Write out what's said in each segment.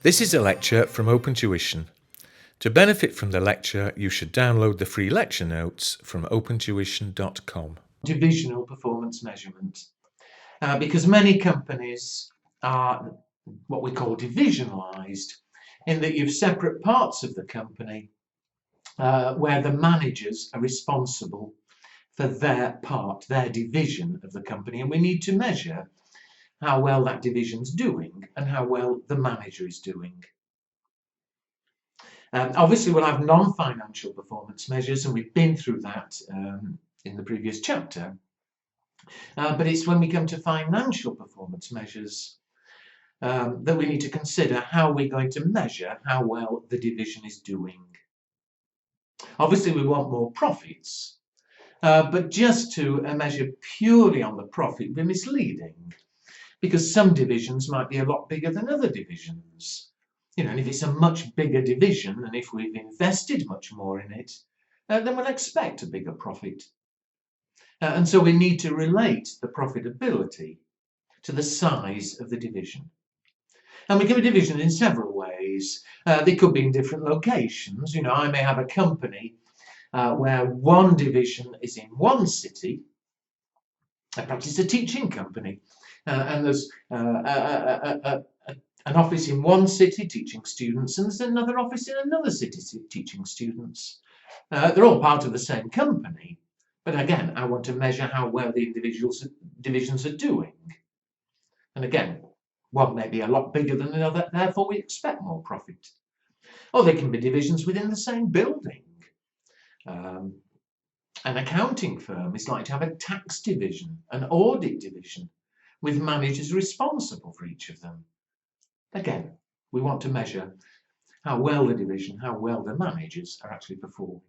This is a lecture from OpenTuition. To benefit from the lecture, you should download the free lecture notes from opentuition.com. Divisional performance measurement, because many companies are what we call divisionalized, in that you've separate parts of the company where the managers are responsible for their part, their division of the company, and we need to measure how well that division's doing and how well the manager is doing. Obviously, we'll have non-financial performance measures, and we've been through that in the previous chapter. But it's when we come to financial performance measures that we need to consider how we're going to measure how well the division is doing. Obviously, we want more profits, but just to measure purely on the profit would be misleading, because some divisions might be a lot bigger than other divisions. And if it's a much bigger division, and if we've invested much more in it, then we'll expect a bigger profit. And so we need to relate the profitability to the size of the division. And we can be division in several ways. They could be in different locations. I may have a company where one division is in one city. Perhaps it's a teaching company, and there's an office in one city teaching students, and there's another office in another city teaching students. They're all part of the same company, but again, I want to measure how well the individual divisions are doing. And again, one may be a lot bigger than the other, therefore we expect more profit. Or they can be divisions within the same building. An accounting firm is likely to have a tax division, an audit division, with managers responsible for each of them. Again, we want to measure how well the division, how well the managers are actually performing.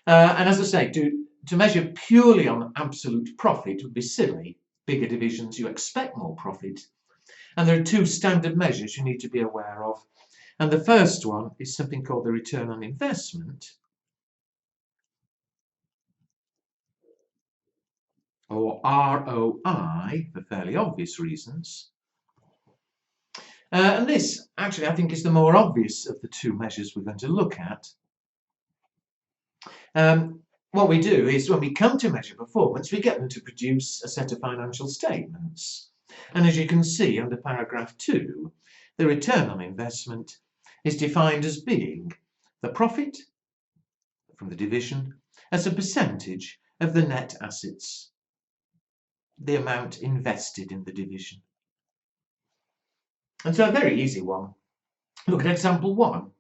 And as I say, to measure purely on absolute profit would be silly. Bigger divisions, you expect more profit. And there are two standard measures you need to be aware of. And the first one is something called the return on investment, or ROI, for fairly obvious reasons. And this, actually, I think is the more obvious of the two measures we're going to look at. What we do is, when we come to measure performance, we get them to produce a set of financial statements. And as you can see under paragraph 2, the return on investment is defined as being the profit from the division as a percentage of the net assets, the amount invested in the division. And so a very easy one. Look at example 1.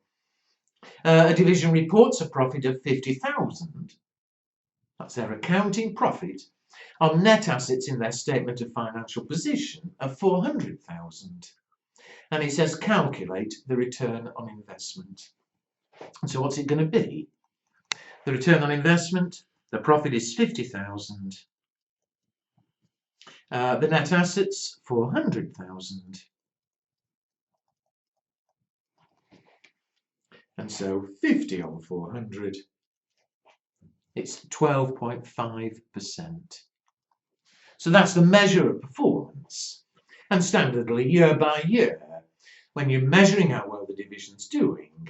A division reports a profit of 50,000. That's their accounting profit on net assets in their statement of financial position of 400,000. And it says calculate the return on investment. And so what's it going to be? The return on investment, the profit is 50,000. The net assets, 400,000. And so 50 on 400, it's 12.5%. So that's the measure of performance. And standardly, year by year, when you're measuring how well the division's doing,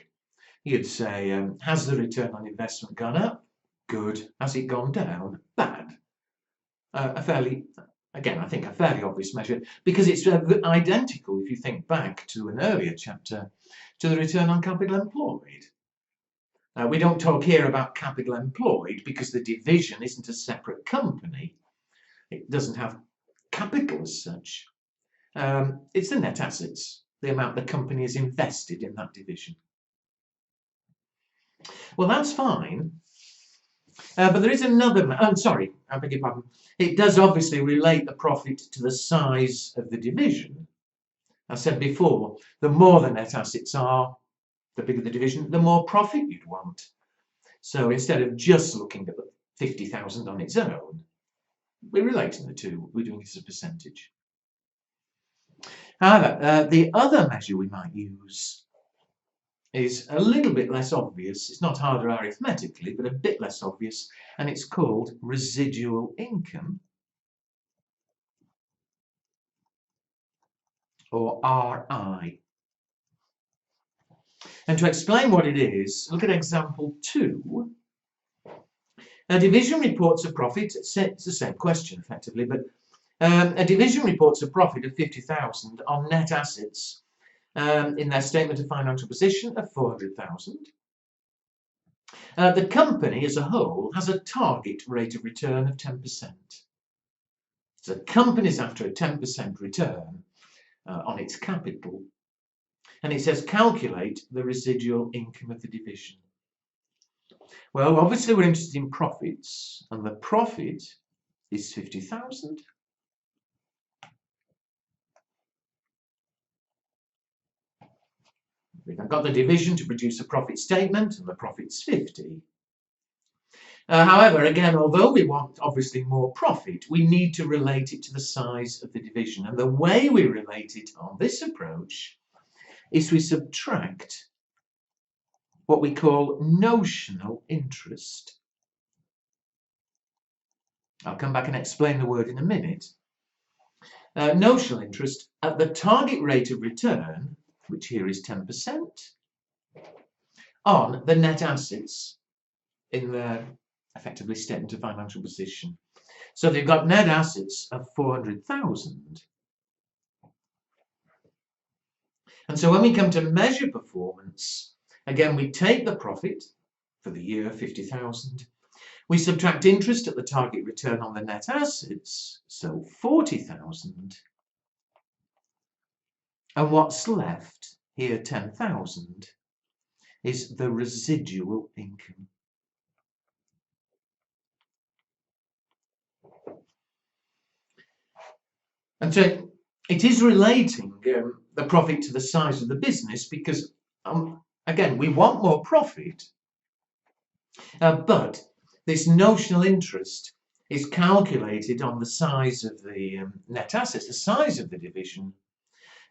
you'd say, has the return on investment gone up? Good. Has it gone down? Bad. I think a fairly obvious measure, because it's identical, if you think back to an earlier chapter, to the return on capital employed. We don't talk here about capital employed because the division isn't a separate company. It doesn't have capital as such. It's the net assets, the amount the company has invested in that division. Well, that's fine. But there is another, I beg your pardon. It does obviously relate the profit to the size of the division. I said before, the more the net assets are, the bigger the division, the more profit you'd want. So instead of just looking at the 50,000 on its own, we're relating the two, we're doing it as a percentage. However, the other measure we might use is a little bit less obvious. It's not harder arithmetically, but a bit less obvious, and it's called residual income, or RI. And to explain what it is, look at example 2. A division reports a profit. It's the same question effectively, but a division reports a profit of 50,000 on net assets in their statement of financial position of 400,000. The company as a whole has a target rate of return of 10%. So the company's after a 10% return on its capital, and it says calculate the residual income of the division. Well, obviously we're interested in profits, and the profit is 50,000. We've got the division to produce a profit statement, and the profit's 50. However, again, although we want obviously more profit, we need to relate it to the size of the division. And the way we relate it on this approach is we subtract what we call notional interest. I'll come back and explain the word in a minute. Notional interest at the target rate of return, which here is 10%, on the net assets in their effectively statement of financial position. So they've got net assets of 400,000. And so when we come to measure performance, again, we take the profit for the year, 50,000. We subtract interest at the target return on the net assets, so 40,000. And what's left, here 10,000, is the residual income. And so it is relating the profit to the size of the business because, again, we want more profit, but this notional interest is calculated on the size of the net assets, the size of the division.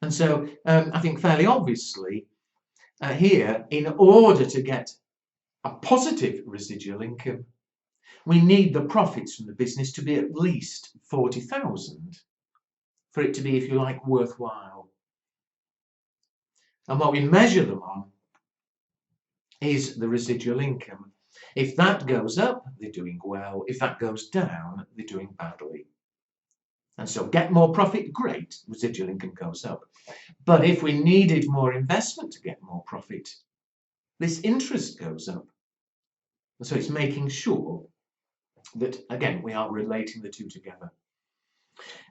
And so I think fairly obviously here, in order to get a positive residual income, we need the profits from the business to be at least 40,000 for it to be, if you like, worthwhile. And what we measure them on is the residual income. If that goes up, they're doing well. If that goes down, they're doing badly. And so get more profit, great, residual income goes up. But if we needed more investment to get more profit, this interest goes up. And so it's making sure that, again, we are relating the two together.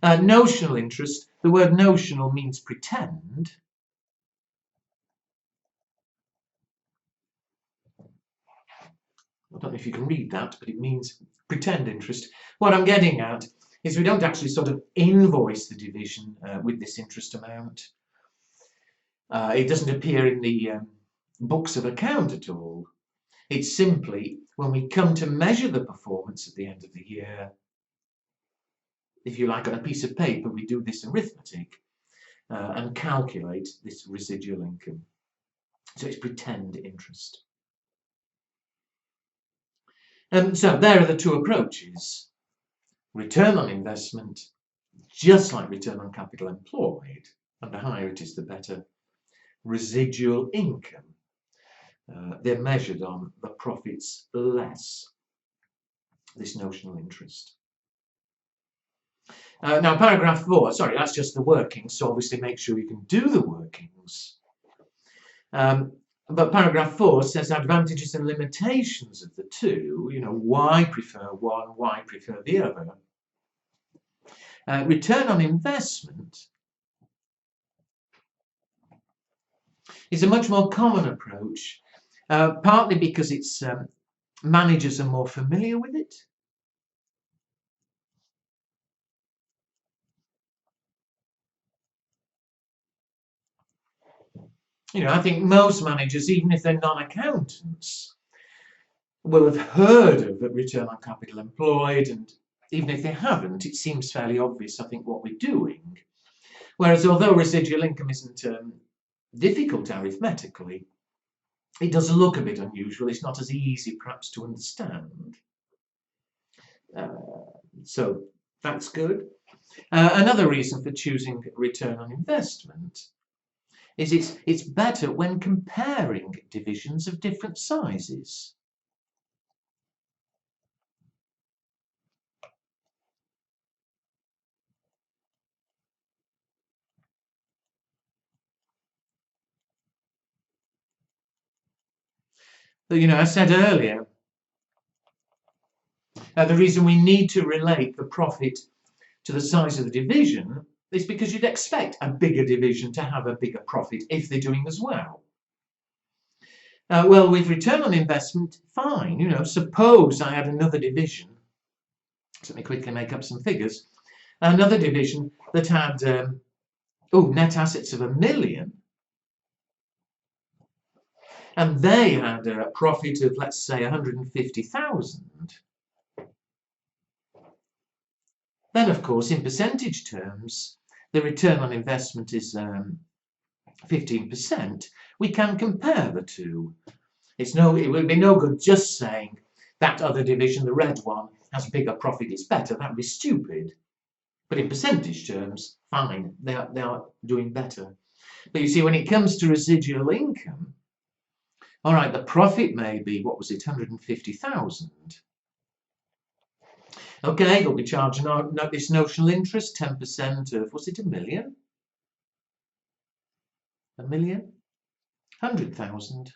Notional interest, the word notional means pretend. I don't know if you can read that, but it means pretend interest. What I'm getting at is we don't actually sort of invoice the division with this interest amount. It doesn't appear in the books of account at all. It's simply when we come to measure the performance at the end of the year, if you like, on a piece of paper, we do this arithmetic and calculate this residual income. So it's pretend interest. So there are the two approaches. Return on investment, just like return on capital employed, and the higher it is, the better. Residual income, they're measured on the profits less this notional interest. Now, paragraph 4, sorry, that's just the workings, so obviously make sure you can do the workings. But paragraph 4 says advantages and limitations of the two, why prefer one, why prefer the other. Return on investment is a much more common approach, partly because its managers are more familiar with it. I think most managers, even if they're non-accountants, will have heard of the return on capital employed, and even if they haven't, it seems fairly obvious, I think, what we're doing. Whereas although residual income isn't difficult arithmetically, it does look a bit unusual. It's not as easy perhaps to understand. So that's good. Another reason for choosing return on investment is it's better when comparing divisions of different sizes. But, I said earlier, the reason we need to relate the profit to the size of the division is because you'd expect a bigger division to have a bigger profit if they're doing as well. Well, with return on investment, fine. Suppose I had another division. So let me quickly make up some figures. Another division that had net assets of £1 million, and they had a profit of, let's say, 150,000. Then, of course, in percentage terms, the return on investment is 15%. We can compare the two. It would be no good just saying that other division, the red one, has bigger profit, it's better. That would be stupid. But in percentage terms, fine, they are doing better. But you see, when it comes to residual income, all right, the profit may be, 150,000. Okay, they'll be charging this notional interest, 10% of, was it £1 million? £1 million? 100,000.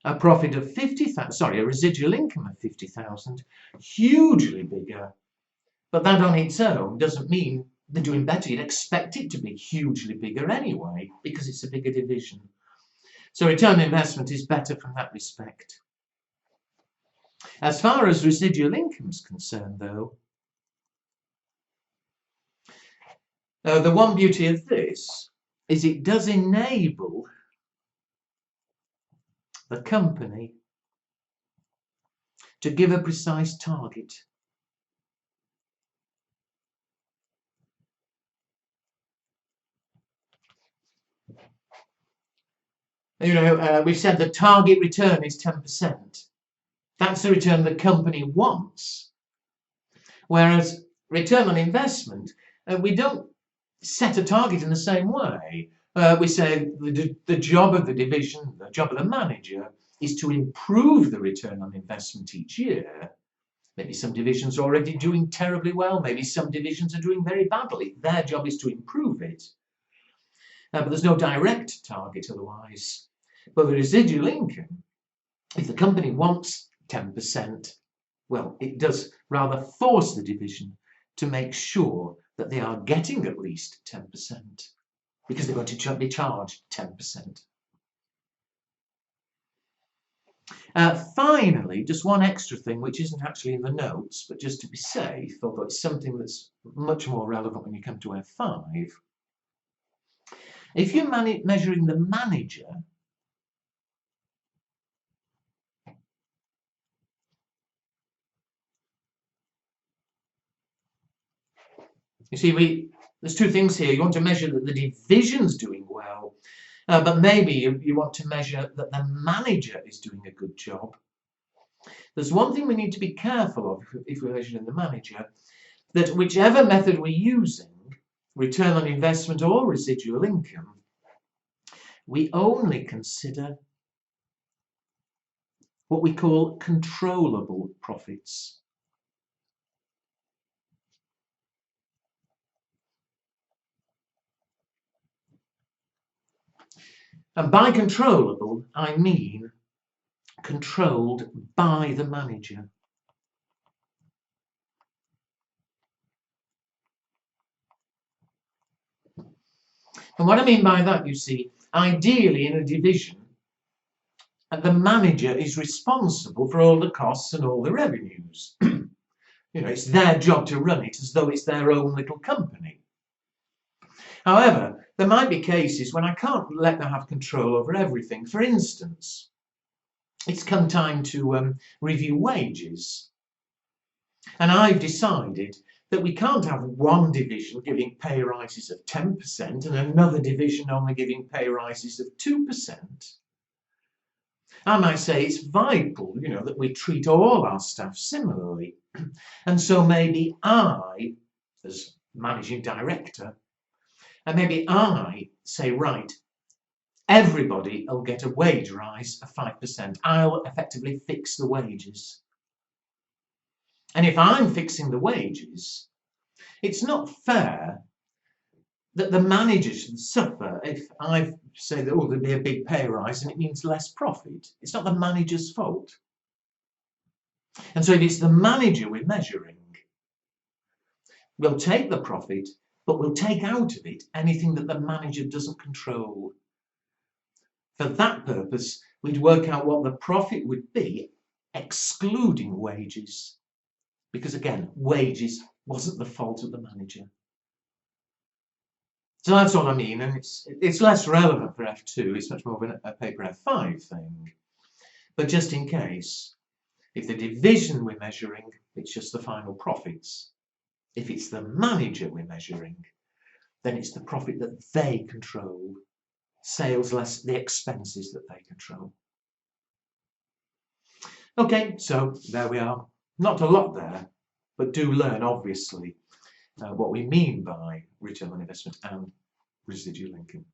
A profit of 50,000, a residual income of 50,000, hugely bigger. But that on its own doesn't mean they're doing better. You'd expect it to be hugely bigger anyway, because it's a bigger division. So return on investment is better from that respect. As far as residual income is concerned, though, the one beauty of this is it does enable the company to give a precise target. We've said the target return is 10%. That's the return the company wants. Whereas return on investment, we don't set a target in the same way. We say the job of the division, the job of the manager, is to improve the return on investment each year. Maybe some divisions are already doing terribly well. Maybe some divisions are doing very badly. Their job is to improve it. But there's no direct target otherwise. But the residual income, if the company wants 10%, well, it does rather force the division to make sure that they are getting at least 10%, because they're going to be charged 10%. Finally, just one extra thing, which isn't actually in the notes, but just to be safe, although it's something that's much more relevant when you come to F5. If you're measuring the manager, you see, there's two things here. You want to measure that the division's doing well, but maybe you want to measure that the manager is doing a good job. There's one thing we need to be careful of if we're measuring the manager, that whichever method we're using, return on investment or residual income, we only consider what we call controllable profits. And by controllable, I mean controlled by the manager. And what I mean by that, you see, ideally in a division, the manager is responsible for all the costs and all the revenues. It's their job to run it as though it's their own little company. However, there might be cases when I can't let them have control over everything. For instance, it's come time to review wages. And I've decided that we can't have one division giving pay rises of 10% and another division only giving pay rises of 2%. I might say it's vital, that we treat all our staff similarly. And so maybe I, as managing director, and maybe I say, right, everybody will get a wage rise of 5%. I'll effectively fix the wages. And if I'm fixing the wages, it's not fair that the manager should suffer if I say that, there'll be a big pay rise and it means less profit. It's not the manager's fault. And so if it's the manager we're measuring, we'll take the profit, but we'll take out of it anything that the manager doesn't control. For that purpose, we'd work out what the profit would be, excluding wages. Because again, wages wasn't the fault of the manager. So that's what I mean, and it's less relevant for F2, it's much more of a paper F5 thing. But just in case, if the division we're measuring, it's just the final profits. If it's the manager we're measuring, then it's the profit that they control. Sales less the expenses that they control. Okay, so there we are. Not a lot there, but do learn, obviously, what we mean by return on investment and residual income.